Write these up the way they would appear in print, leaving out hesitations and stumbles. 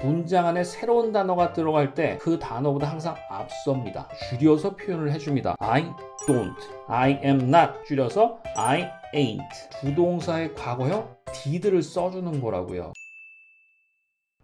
문장 안에 새로운 단어가 들어갈 때 그 단어보다 항상 앞섭니다. 줄여서 표현을 해줍니다. I don't, I am not 줄여서 I ain't. 두 동사의 과거형 did를 써주는 거라고요.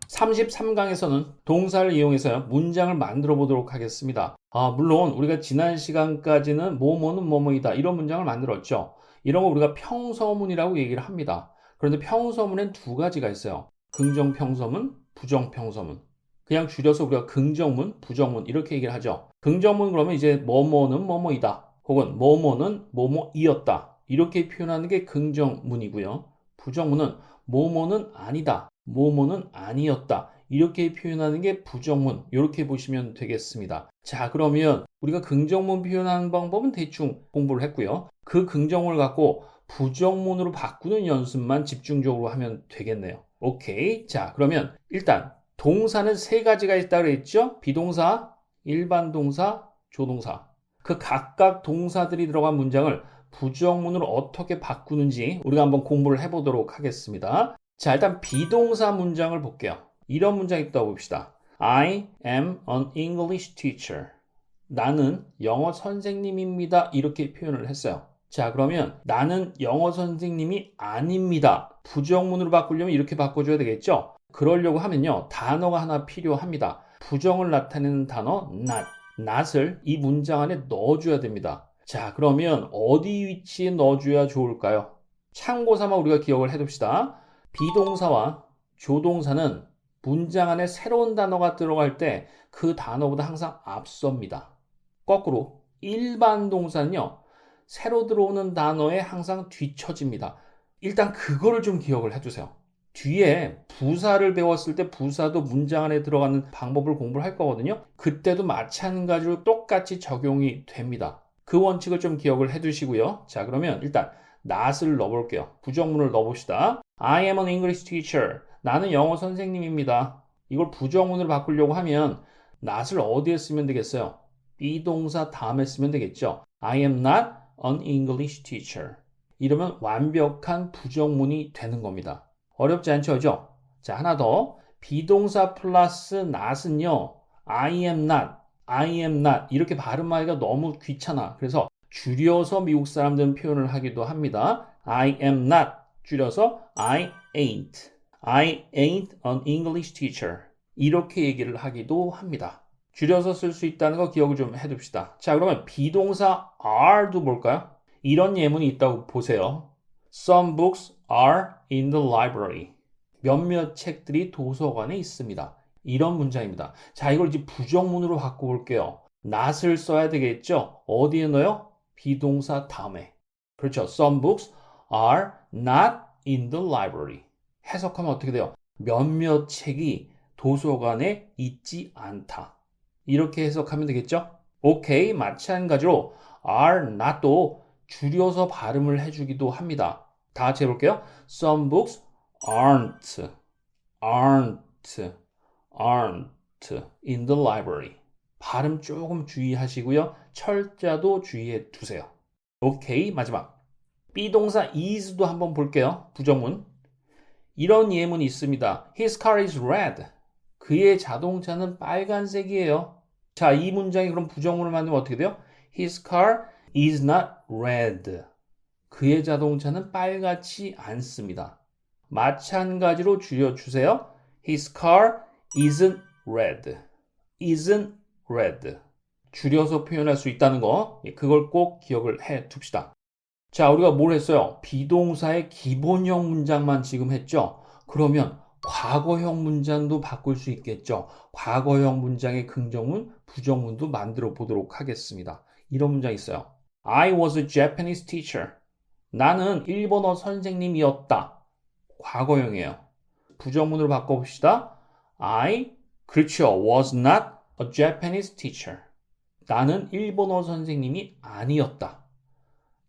33강에서는 동사를 이용해서 문장을 만들어 보도록 하겠습니다. 물론 우리가 지난 시간까지는 뭐뭐는 뭐뭐이다 이런 문장을 만들었죠. 이런 거 우리가 평서문이라고 얘기를 합니다. 그런데 평서문엔 두 가지가 있어요. 긍정평서문, 부정평서문. 그냥 줄여서 우리가 긍정문, 부정문 이렇게 얘기를 하죠. 긍정문 그러면 이제 뭐뭐는 뭐뭐이다 혹은 뭐뭐는 뭐뭐이었다 이렇게 표현하는 게 긍정문이고요. 부정문은 뭐뭐는 아니다, 뭐뭐는 아니었다 이렇게 표현하는 게 부정문 이렇게 보시면 되겠습니다. 자, 그러면 우리가 긍정문 표현하는 방법은 대충 공부를 했고요. 그 긍정문을 갖고 부정문으로 바꾸는 연습만 집중적으로 하면 되겠네요. 오케이. 자, 그러면 일단 동사는 세 가지가 있다고 그랬죠? 비동사, 일반 동사, 조동사. 그 각각 동사들이 들어간 문장을 부정문으로 어떻게 바꾸는지 우리가 한번 공부를 해보도록 하겠습니다. 자, 일단 비동사 문장을 볼게요. 이런 문장이 있다고 봅시다. I am an English teacher. 나는 영어 선생님입니다. 이렇게 표현을 했어요. 자, 그러면 나는 영어 선생님이 아닙니다. 부정문으로 바꾸려면 이렇게 바꿔줘야 되겠죠? 그러려고 하면요, 단어가 하나 필요합니다. 부정을 나타내는 단어 not. not을 이 문장 안에 넣어줘야 됩니다. 자, 그러면 어디 위치에 넣어줘야 좋을까요? 참고 삼아 우리가 기억을 해둡시다. 비동사와 조동사는 문장 안에 새로운 단어가 들어갈 때 그 단어보다 항상 앞섭니다. 거꾸로 일반 동사는요, 새로 들어오는 단어에 항상 뒤처집니다. 일단 그거를 좀 기억을 해주세요. 뒤에 부사를 배웠을 때 부사도 문장 안에 들어가는 방법을 공부를 할 거거든요. 그때도 마찬가지로 똑같이 적용이 됩니다. 그 원칙을 좀 기억을 해두시고요. 자, 그러면 일단 not을 넣어볼게요. 부정문을 넣어봅시다. I am an English teacher. 나는 영어 선생님입니다. 이걸 부정문으로 바꾸려고 하면 not을 어디에 쓰면 되겠어요? 비동사 다음에 쓰면 되겠죠. I am not an English teacher. 이러면 완벽한 부정문이 되는 겁니다. 어렵지 않죠? 그죠? 자, 하나 더. 비동사 플러스 not은요. I am not, I am not 이렇게 발음하기가 너무 귀찮아. 그래서 줄여서 미국 사람들은 표현을 하기도 합니다. I am not 줄여서 I ain't. I ain't an English teacher. 이렇게 얘기를 하기도 합니다. 줄여서 쓸 수 있다는 거 기억을 좀 해둡시다. 자, 그러면 비동사 are도 볼까요? 이런 예문이 있다고 보세요. Some books are in the library. 몇몇 책들이 도서관에 있습니다. 이런 문장입니다. 자, 이걸 이제 부정문으로 바꿔볼게요. not을 써야 되겠죠? 어디에 넣어요? 비동사 다음에. 그렇죠. Some books are not in the library. 해석하면 어떻게 돼요? 몇몇 책이 도서관에 있지 않다. 이렇게 해석하면 되겠죠? 오케이. 마찬가지로 are not도 줄여서 발음을 해주기도 합니다. 다 같이 해볼게요. Some books aren't in the library. 발음 조금 주의하시고요. 철자도 주의해 두세요. 오케이. 마지막. 비동사 is도 한번 볼게요. 부정문. 이런 예문이 있습니다. His car is red. 그의 자동차는 빨간색이에요. 자, 이 문장이 그럼 부정문을 만들면 어떻게 돼요? His car is not red. 그의 자동차는 빨갛지 않습니다. 마찬가지로 줄여주세요. His car isn't red. isn't red. 줄여서 표현할 수 있다는 거, 그걸 꼭 기억을 해 둡시다. 자, 우리가 뭘 했어요? 비동사의 기본형 문장만 지금 했죠? 그러면 과거형 문장도 바꿀 수 있겠죠? 과거형 문장의 긍정문, 부정문도 만들어 보도록 하겠습니다. 이런 문장 있어요. I was a Japanese teacher. 나는 일본어 선생님이었다. 과거형이에요. 부정문으로 바꿔봅시다. I, 그렇죠. was not a Japanese teacher. 나는 일본어 선생님이 아니었다.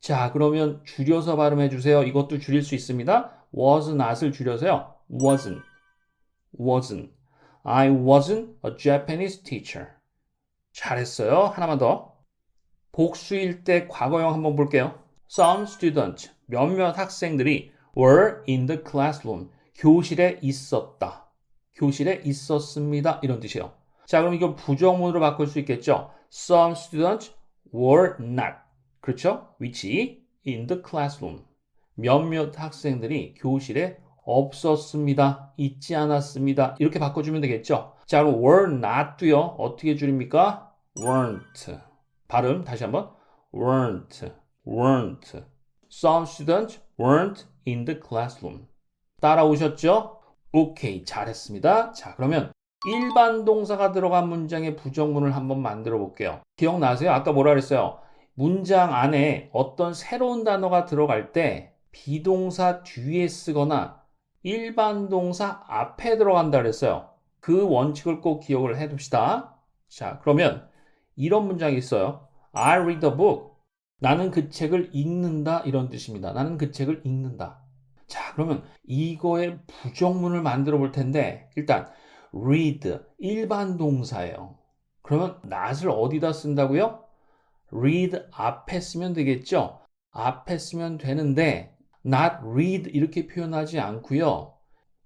자, 그러면 줄여서 발음해 주세요. 이것도 줄일 수 있습니다. was not을 줄여서요. wasn't. I wasn't a Japanese teacher. 잘했어요. 하나만 더. 복수일 때 과거형 한번 볼게요. Some students, 몇몇 학생들이 were in the classroom, 교실에 있었다. 교실에 있었습니다. 이런 뜻이에요. 자, 그럼 이걸 부정문으로 바꿀 수 있겠죠? Some students were not. 그렇죠? which in the classroom. 몇몇 학생들이 교실에 없었습니다. 있지 않았습니다. 이렇게 바꿔주면 되겠죠? 자, 그럼 were not도요. 어떻게 줄입니까? weren't. 발음 다시 한번. weren't. weren't. Some students weren't in the classroom. 따라오셨죠? 오케이, 잘했습니다. 자, 그러면 일반 동사가 들어간 문장의 부정문을 한번 만들어 볼게요. 기억나세요? 아까 뭐라 그랬어요? 문장 안에 어떤 새로운 단어가 들어갈 때 비동사 뒤에 쓰거나 일반 동사 앞에 들어간다 그랬어요. 그 원칙을 꼭 기억을 해 둡시다. 자, 그러면 이런 문장이 있어요. I read a book. 나는 그 책을 읽는다. 이런 뜻입니다. 나는 그 책을 읽는다. 자, 그러면 이거의 부정문을 만들어 볼 텐데 일단 read 일반 동사예요. 그러면 not을 어디다 쓴다고요? read 앞에 쓰면 되겠죠? 앞에 쓰면 되는데 not read 이렇게 표현하지 않고요.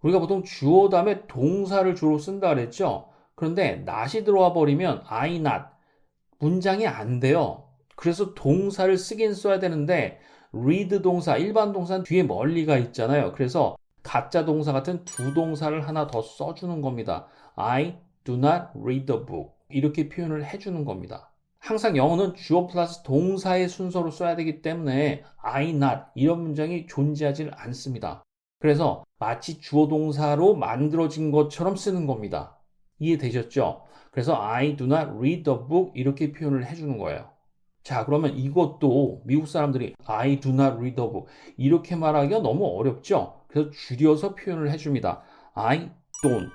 우리가 보통 주어 다음에 동사를 주로 쓴다 그랬죠? 그런데 not이 들어와 버리면 I not 문장이 안 돼요. 그래서 동사를 쓰긴 써야 되는데 read 동사, 일반 동사는 뒤에 멀리가 있잖아요. 그래서 가짜 동사 같은 두 동사를 하나 더 써주는 겁니다. I do not read the book. 이렇게 표현을 해주는 겁니다. 항상 영어는 주어 플러스 동사의 순서로 써야 되기 때문에 I not 이런 문장이 존재하지 않습니다. 그래서 마치 주어 동사로 만들어진 것처럼 쓰는 겁니다. 이해되셨죠? 그래서 I do not read the book 이렇게 표현을 해주는 거예요. 자, 그러면 이것도 미국 사람들이 I do not read the book 이렇게 말하기가 너무 어렵죠? 그래서 줄여서 표현을 해줍니다. I don't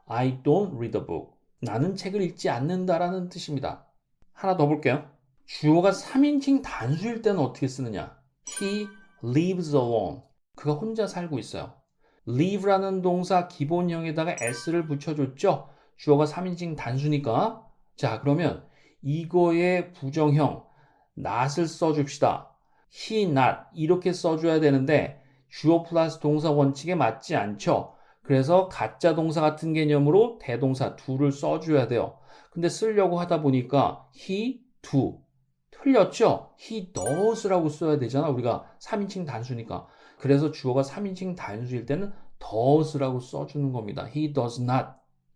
read the book. 나는 책을 읽지 않는다라는 뜻입니다. 하나 더 볼게요. 주어가 3인칭 단수일 때는 어떻게 쓰느냐? He lives alone. 그가 혼자 살고 있어요. live라는 동사 기본형에다가 s를 붙여줬죠? 주어가 3인칭 단수니까. 자, 그러면 이거의 부정형 not을 써줍시다. he not 이렇게 써줘야 되는데 주어 플러스 동사 원칙에 맞지 않죠. 그래서 가짜 동사 같은 개념으로 대동사 do를 써줘야 돼요. 근데 쓰려고 하다 보니까 he, do 틀렸죠? he does라고 써야 되잖아. 우리가 3인칭 단수니까. 그래서 주어가 3인칭 단수일 때는 does라고 써주는 겁니다. he does not.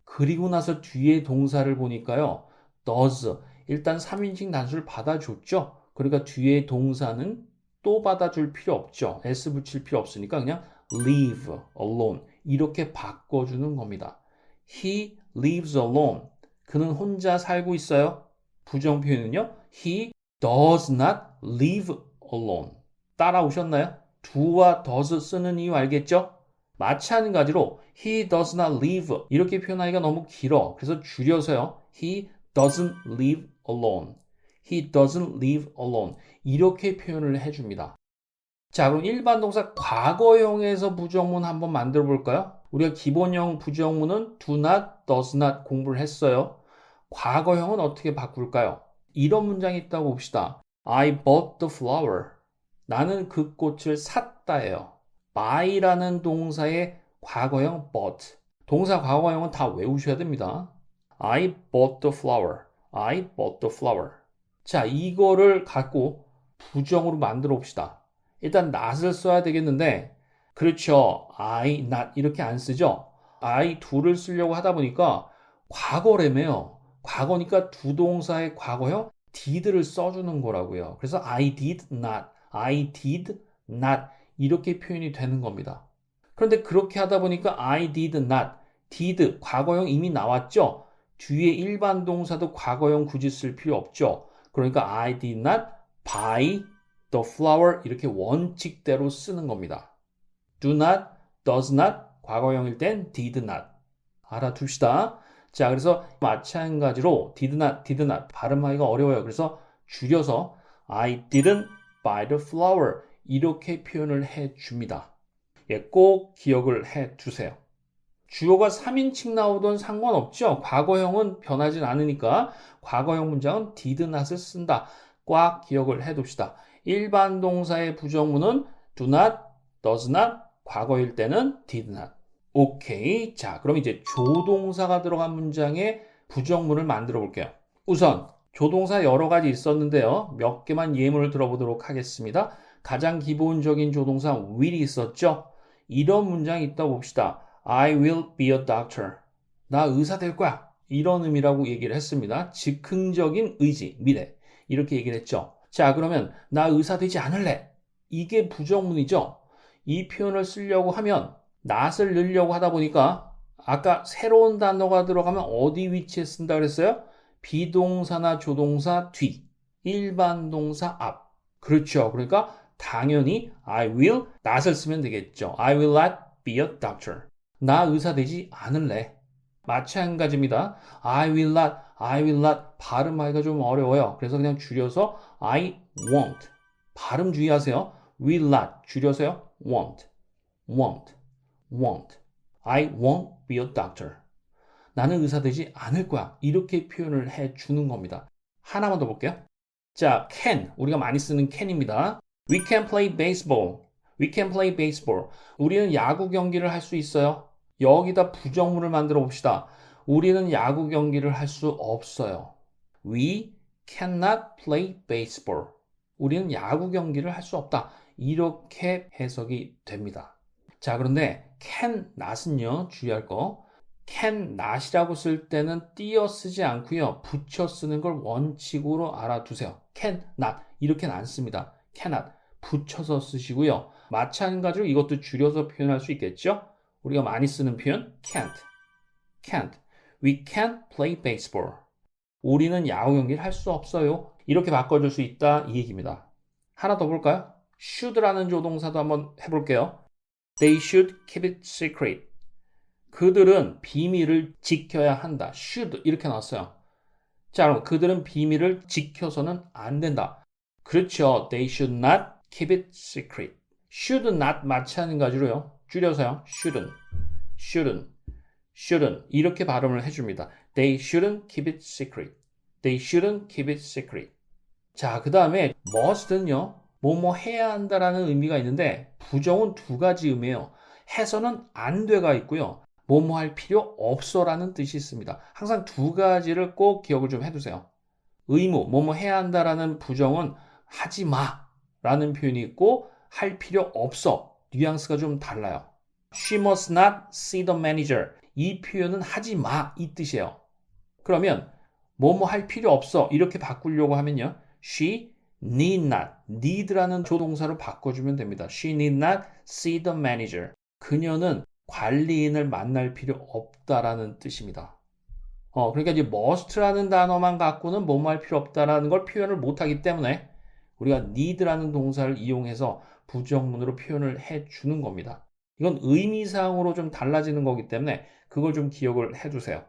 그리고 나서 뒤에 동사를 보니까요. does. 일단 3인칭 단수를 받아줬죠. 그러니까 뒤에 동사는 또 받아줄 필요 없죠. s 붙일 필요 없으니까 그냥 live alone 이렇게 바꿔주는 겁니다. He lives alone. 그는 혼자 살고 있어요. 부정 표현은요. He does not live alone. 따라오셨나요? do와 does 쓰는 이유 알겠죠? 마찬가지로 he does not live 이렇게 표현하기가 너무 길어. 그래서 줄여서요. He doesn't live alone. He doesn't live alone. 이렇게 표현을 해줍니다. 자, 그럼 일반 동사 과거형에서 부정문 한번 만들어 볼까요? 우리가 기본형 부정문은 do not, does not 공부를 했어요. 과거형은 어떻게 바꿀까요? 이런 문장이 있다고 봅시다. I bought the flower. 나는 그 꽃을 샀다예요. buy라는 동사의 과거형 bought. 동사 과거형은 다 외우셔야 됩니다. I bought the flower. I bought the flower. 자, 이거를 갖고 부정으로 만들어 봅시다. 일단 not을 써야 되겠는데 그렇죠. I not 이렇게 안 쓰죠. I do를 쓰려고 하다 보니까 과거래매요. 과거니까 두 동사의 과거형 did를 써주는 거라고요. 그래서 I did not 이렇게 표현이 되는 겁니다. 그런데 그렇게 하다 보니까 I did not, did 과거형 이미 나왔죠. 뒤에 일반 동사도 과거형 굳이 쓸 필요 없죠. 그러니까 I did not buy the flower 이렇게 원칙대로 쓰는 겁니다. do not, does not 과거형일 땐 did not 알아둡시다. 자, 그래서 마찬가지로 did not 발음하기가 어려워요. 그래서 줄여서 I didn't buy the flower 이렇게 표현을 해줍니다. 예, 꼭 기억을 해두세요. 주어가 3인칭 나오던 상관없죠. 과거형은 변하진 않으니까 과거형 문장은 did not을 쓴다. 꽉 기억을 해둡시다. 일반 동사의 부정문은 do not, does not, 과거일 때는 did not. 오케이. 자, 그럼 이제 조동사가 들어간 문장에 부정문을 만들어 볼게요. 우선 조동사 여러 가지 있었는데요. 몇 개만 예문을 들어보도록 하겠습니다. 가장 기본적인 조동사 will이 있었죠. 이런 문장이 있다 봅시다. I will be a doctor. 나 의사 될 거야. 이런 의미라고 얘기를 했습니다. 즉흥적인 의지, 미래. 이렇게 얘기를 했죠. 자, 그러면 나 의사 되지 않을래. 이게 부정문이죠. 이 표현을 쓰려고 하면 not을 넣으려고 하다 보니까 아까 새로운 단어가 들어가면 어디 위치에 쓴다 그랬어요? 비동사나 조동사 뒤, 일반 동사 앞. 그렇죠. 그러니까 당연히 I will not을 쓰면 되겠죠. I will not be a doctor. 나 의사 되지 않을래. 마찬가지입니다. I will not 발음하기가 좀 어려워요. 그래서 그냥 줄여서 I won't. 발음 주의하세요. will not 줄여서요. won't. I won't be a doctor. 나는 의사 되지 않을 거야. 이렇게 표현을 해 주는 겁니다. 하나만 더 볼게요. 자, can. 우리가 많이 쓰는 can입니다. We can play baseball. We can play baseball. 우리는 야구 경기를 할 수 있어요. 여기다 부정문을 만들어 봅시다. 우리는 야구 경기를 할 수 없어요. We cannot play baseball. 우리는 야구 경기를 할 수 없다. 이렇게 해석이 됩니다. 자, 그런데 can not은요, 주의할 거. can not이라고 쓸 때는 띄어 쓰지 않고요. 붙여 쓰는 걸 원칙으로 알아두세요. can not 이렇게는 안 씁니다. cannot 붙여서 쓰시고요. 마찬가지로 이것도 줄여서 표현할 수 있겠죠? 우리가 많이 쓰는 표현 can't. We can't play baseball. 우리는 야구 경기를 할 수 없어요. 이렇게 바꿔줄 수 있다 이 얘기입니다. 하나 더 볼까요? should라는 조동사도 한번 해볼게요. They should keep it secret. 그들은 비밀을 지켜야 한다. should 이렇게 나왔어요. 자, 그럼 그들은 비밀을 지켜서는 안 된다. 그렇죠. They should not keep it secret. should not 마찬가지로요. 줄여서요. shouldn't 이렇게 발음을 해줍니다. They shouldn't keep it secret. They shouldn't keep it secret. 자, 그 다음에 must는요. 뭐뭐 해야 한다라는 의미가 있는데 부정은 두 가지 의미예요. 해서는 안 돼가 있고요. 뭐뭐 할 필요 없어라는 뜻이 있습니다. 항상 두 가지를 꼭 기억을 좀 해두세요. 의무, 뭐뭐 해야 한다라는 부정은 하지 마라는 표현이 있고 할 필요 없어. 뉘앙스가 좀 달라요. She must not see the manager. 이 표현은 하지 마 이 뜻이에요. 그러면 뭐뭐 할 필요 없어 이렇게 바꾸려고 하면요. She need not, need라는 조동사로 바꿔주면 됩니다. She need not see the manager. 그녀는 관리인을 만날 필요 없다라는 뜻입니다. 그러니까 이제 must라는 단어만 갖고는 뭐뭐 할 필요 없다라는 걸 표현을 못하기 때문에 우리가 need라는 동사를 이용해서 부정문으로 표현을 해주는 겁니다. 이건 의미상으로 좀 달라지는 거기 때문에 그걸 좀 기억을 해두세요.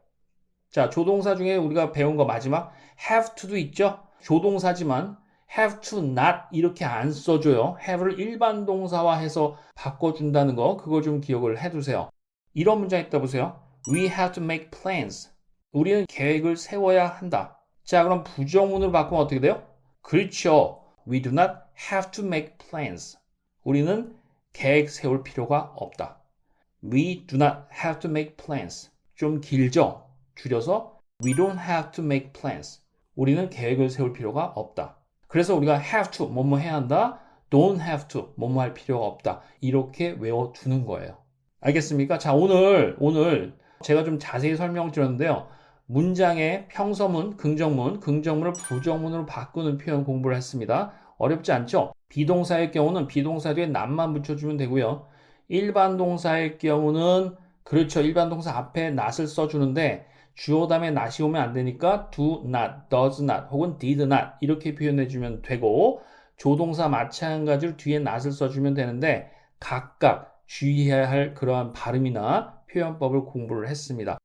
자, 조동사 중에 우리가 배운 거 마지막 have to도 있죠? 조동사지만 have to not 이렇게 안 써줘요. have를 일반 동사화해서 바꿔준다는 거 그거 좀 기억을 해두세요. 이런 문장 있다 보세요. We have to make plans. 우리는 계획을 세워야 한다. 자, 그럼 부정문으로 바꾸면 어떻게 돼요? 그렇죠. We do not have to make plans. 우리는 계획 세울 필요가 없다. We do not have to make plans. 좀 길죠? 줄여서 We don't have to make plans. 우리는 계획을 세울 필요가 없다. 그래서 우리가 have to, 뭐뭐 해야 한다. don't have to, 뭐뭐 할 필요가 없다. 이렇게 외워두는 거예요. 알겠습니까? 자, 오늘 제가 좀 자세히 설명을 드렸는데요. 문장의 평서문, 긍정문을 부정문으로 바꾸는 표현 공부를 했습니다. 어렵지 않죠? 비동사의 경우는 비동사 뒤에 not만 붙여주면 되고요. 일반 동사의 경우는 그렇죠. 일반 동사 앞에 not을 써주는데 주어 다음에 not이 오면 안 되니까 do not, does not 혹은 did not 이렇게 표현해주면 되고 조동사 마찬가지로 뒤에 not을 써주면 되는데 각각 주의해야 할 그러한 발음이나 표현법을 공부를 했습니다.